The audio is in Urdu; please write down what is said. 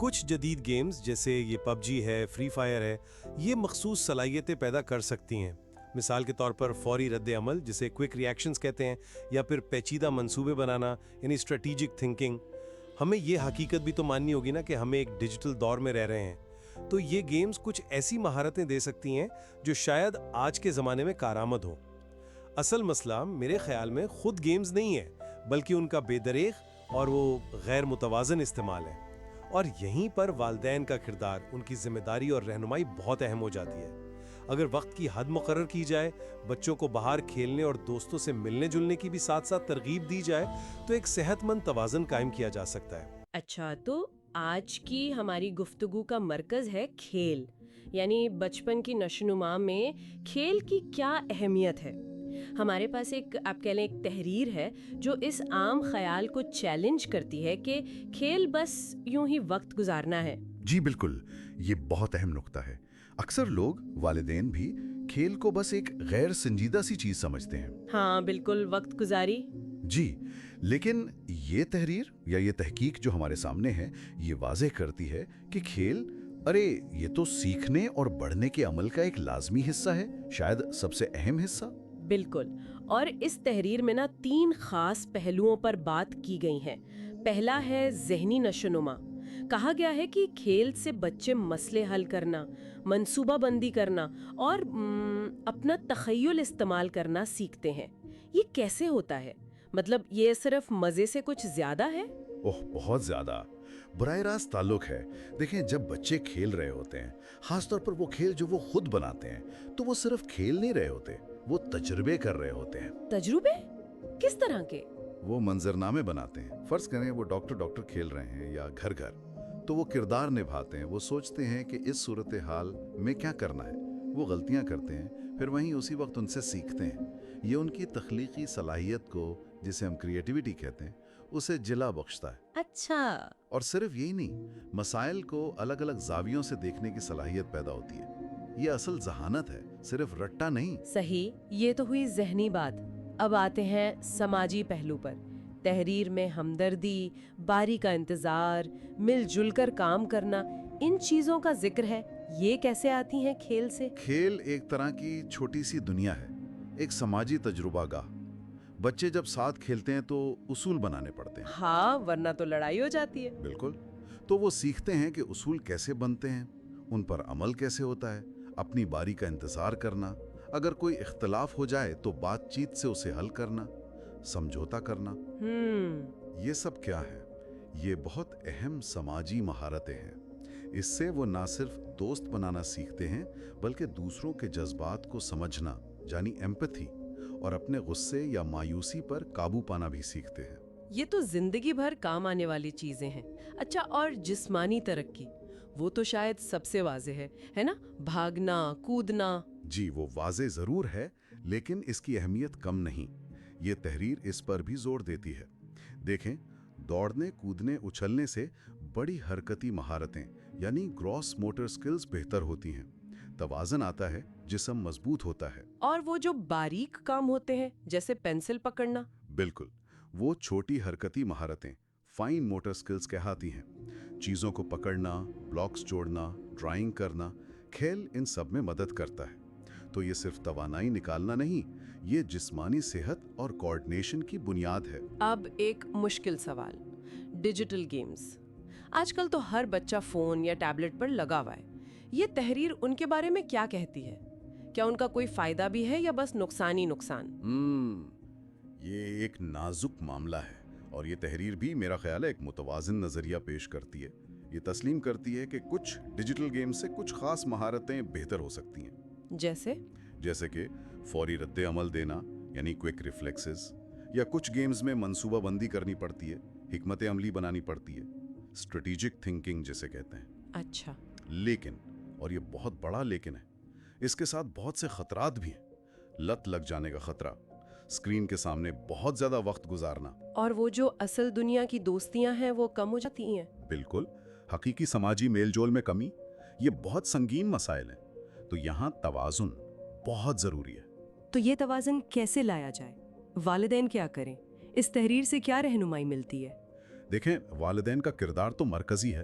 کچھ جدید گیمز جیسے یہ پب جی ہے، فری فائر ہے، یہ مخصوص صلاحیتیں پیدا کر سکتی ہیں۔ مثال کے طور پر فوری رد عمل جسے کوئک ریاکشنز کہتے ہیں، یا پھر پیچیدہ منصوبے بنانا یعنی اسٹریٹیجک تھنکنگ۔ ہمیں یہ حقیقت بھی تو ماننی ہوگی نا کہ ہمیں ایک ڈیجیٹل دور میں رہ رہے ہیں، تو یہ گیمز کچھ ایسی مہارتیں دے سکتی ہیں جو شاید آج کے زمانے میں کارآمد ہوں۔ اصل مسئلہ میرے خیال میں خود گیمز نہیں ہے، بلکہ ان کا بے دریغ اور وہ غیر متوازن استعمال ہے، اور یہیں پر والدین کا کردار، ان کی ذمہ داری اور رہنمائی بہت اہم ہو جاتی ہے۔ اگر وقت کی حد مقرر کی جائے، بچوں کو باہر کھیلنے اور دوستوں سے ملنے جلنے کی بھی ساتھ ساتھ ترغیب دی جائے، تو ایک صحت مند توازن قائم کیا جا سکتا ہے۔ اچھا، تو آج کی ہماری گفتگو کا مرکز ہے کھیل، یعنی بچپن کی نشوونما میں کھیل کی کیا اہمیت ہے۔ ہمارے پاس ایک آپ کہہ لیں ایک تحریر ہے جو اس عام خیال کو چیلنج کرتی ہے کہ کھیل بس یوں ہی وقت گزارنا ہے۔ جی بالکل، یہ بہت اہم نقطہ ہے۔ اکثر لوگ، والدین بھی، کھیل کو بس ایک غیر سنجیدہ سی چیز سمجھتے ہیں۔ ہاں بالکل، وقت گزاری۔ جی، لیکن یہ تحریر یا یہ تحقیق جو ہمارے سامنے ہے، یہ واضح کرتی ہے کہ کھیل، یہ تو سیکھنے اور بڑھنے کے عمل کا ایک لازمی حصہ ہے، شاید سب سے اہم حصہ۔ بالکل، اور اس تحریر میں 3 خاص پہلوؤں پر بات کی گئی ہیں۔ پہلا ہے ذہنی نشوونما۔ کہا گیا ہے کہ کھیل سے بچے مسئلے حل کرنا، منصوبہ بندی کرنا اور اپنا تخیل استعمال کرنا سیکھتے ہیں۔ یہ کیسے ہوتا ہے؟ مطلب یہ صرف مزے سے کچھ زیادہ ہے؟ بہت زیادہ براہ راست تعلق ہے۔ دیکھیں، جب بچے کھیل رہے ہوتے ہیں، خاص طور پر وہ کھیل جو وہ خود بناتے ہیں، تو وہ صرف کھیل نہیں رہے ہوتے، وہ تجربے کر رہے ہوتے ہیں۔ تجربے؟ کس طرح کے؟ وہ منظرنامے بناتے ہیں۔ فرض کریں وہ ڈاکٹر کھیل رہے ہیں یا گھر تو وہ کردار نبھاتے ہیں۔ وہ سوچتے ہیں کہ اس صورتحال میں کیا کرنا ہے، وہ غلطیاں کرتے ہیں، پھر وہیں اسی وقت ان سے سیکھتے ہیں۔ یہ ان کی تخلیقی صلاحیت کو، جسے ہم کریٹیوٹی کہتے ہیں، اسے جلا بخشتا ہے۔ اچھا، اور صرف یہی نہیں، مسائل کو الگ الگ زاویوں سے دیکھنے کی صلاحیت پیدا ہوتی ہے۔ یہ اصل ذہانت ہے، صرف رٹا نہیں۔ صحیح، یہ تو ہوئی ذہنی بات۔ اب آتے ہیں سماجی پہلو پر۔ تحریر میں ہمدردی، باری کا انتظار، مل جل کر کام کرنا، ان چیزوں کا ذکر ہے۔ یہ کیسے آتی ہیں کھیل سے؟ کھیل ایک طرح کی چھوٹی سی دنیا ہے، ایک سماجی تجربہ گاہ۔ بچے جب ساتھ کھیلتے ہیں تو اصول بنانے پڑتے ہیں۔ ہاں، ورنہ تو لڑائی ہو جاتی ہے۔ بالکل، تو وہ سیکھتے ہیں کہ اصول کیسے بنتے ہیں، ان پر عمل کیسے ہوتا ہے، اپنی باری کا انتظار کرنا، اگر کوئی اختلاف ہو جائے تو بات چیت سے اسے حل کرنا، سمجھوتا کرنا۔ یہ سب کیا ہے؟ یہ بہت اہم سماجی مہارتیں ہیں۔ اس سے وہ نہ صرف دوست بنانا سیکھتے ہیں، بلکہ دوسروں کے جذبات کو سمجھنا، یعنی ایمپتھی، اور اپنے غصے یا مایوسی پر قابو پانا بھی سیکھتے ہیں۔ یہ تو زندگی بھر کام آنے والی چیزیں ہیں۔ اچھا، اور جسمانی ترقی، وہ تو شاید سب سے واضح ہے نا؟ بھاگنا، کودنا۔ جی، وہ واضح ضرور ہے، لیکن اس کی اہمیت کم نہیں۔ یہ تحریر اس پر بھی زور دیتی ہے۔ دیکھیں، دوڑنے، کودنے، اچھلنے سے بڑی حرکتی مہارتیں یعنی گراس موٹر سکلز بہتر ہوتی ہیں، توازن آتا ہے، جسم مضبوط ہوتا ہے۔ اور وہ جو باریک کام ہوتے ہیں جیسے پینسل پکڑنا؟ بالکل، وہ چھوٹی حرکتی مہارتیں فائن موٹر سکلز کہلاتی ہیں۔ چیزوں کو پکڑنا، بلاکس جوڑنا، ڈرائنگ کرنا، کھیل ان سب میں مدد کرتا ہے۔ تو یہ صرف توانائی نکالنا نہیں، یہ جسمانی صحت اور کوارڈینیشن کی بنیاد ہے۔ اب ایک مشکل سوال، ڈیجیٹل گیمز۔ آج کل تو ہر بچہ فون یا ٹیبلٹ پر لگا ہوا ہے۔ یہ تحریر ان کے بارے میں کیا کہتی ہے؟ کیا ان کا کوئی فائدہ بھی ہے یا بس نقصان ہی نقصان؟ یہ ایک نازک معاملہ ہے، اور یہ تحریر بھی میرا خیال ہے ایک متوازن نظریہ پیش کرتی ہے۔ یہ تسلیم کرتی ہے کہ کچھ ڈیجیٹل گیم سے کچھ خاص مہارتیں بہتر ہو سکتی ہیں، جیسے کہ فوری رد عمل دینا یعنی کوئک ریفلیکسز، یا کچھ گیمز میں منصوبہ بندی کرنی پڑتی ہے، حکمت عملی بنانی پڑتی ہے، اسٹریٹیجک تھنکنگ جسے کہتے ہیں۔ اچھا، لیکن، اور یہ بہت بڑا لیکن ہے، اس کے ساتھ بہت سے خطرات بھی ہیں۔ لت لگ جانے کا خطرہ، اسکرین کے سامنے بہت زیادہ وقت گزارنا، اور وہ جو اصل دنیا کی دوستیاں ہیں وہ کم ہو جاتی ہیں۔ بالکل، حقیقی سماجی میل جول میں کمی، یہ بہت سنگین مسائل ہیں۔ تو یہاں توازن بہت ضروری ہے۔ تو یہ توازن کیسے لایا جائے؟ والدین کیا کریں؟ اس تحریر سے کیا رہنمائی ملتی ہے؟ دیکھیں، والدین کا کردار تو مرکزی ہے،